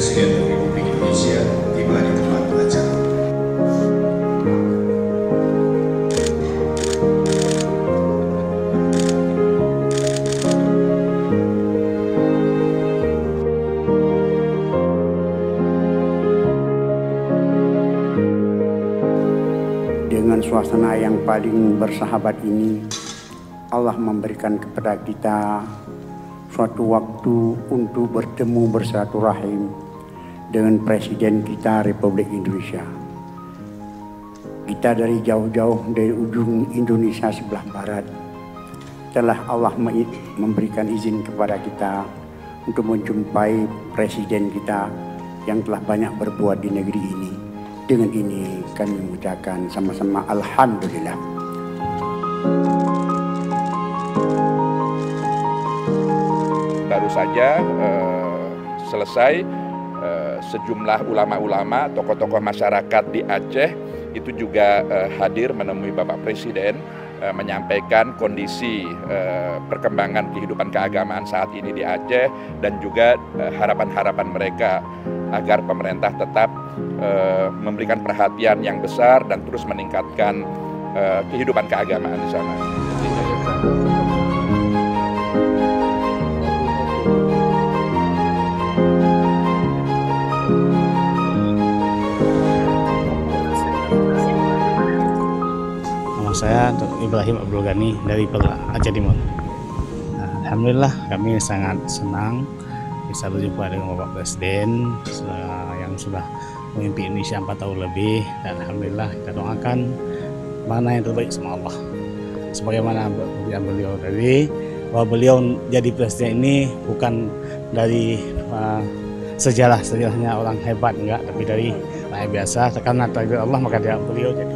Presiden Republik Indonesia tiba di tempat acara. Dengan suasana yang paling bersahabat ini, Allah memberikan kepada kita suatu waktu untuk bertemu bersilaturahim dengan Presiden kita Republik Indonesia. Kita dari jauh-jauh dari ujung Indonesia sebelah barat, telah Allah memberikan izin kepada kita untuk menjumpai Presiden kita yang telah banyak berbuat di negeri ini. Dengan ini kami mengucapkan sama-sama Alhamdulillah. Baru saja selesai sejumlah ulama-ulama, tokoh-tokoh masyarakat di Aceh itu juga hadir menemui Bapak Presiden, menyampaikan kondisi perkembangan kehidupan keagamaan saat ini di Aceh dan juga harapan-harapan mereka agar pemerintah tetap memberikan perhatian yang besar dan terus meningkatkan kehidupan keagamaan di sana. Nama saya Ibrahim Abdul Ghani dari Aceh Timur. Alhamdulillah kami sangat senang bisa berjumpa dengan Bapak Presiden yang sudah memimpin Indonesia 4 tahun lebih, dan Alhamdulillah kita doakan mana yang terbaik sama Allah. Sebagaimana yang beliau tadi, bahwa beliau jadi presiden ini bukan dari sejarahnya orang hebat, enggak, tapi dari rakyat biasa. Karena takdir Allah maka beliau jadi.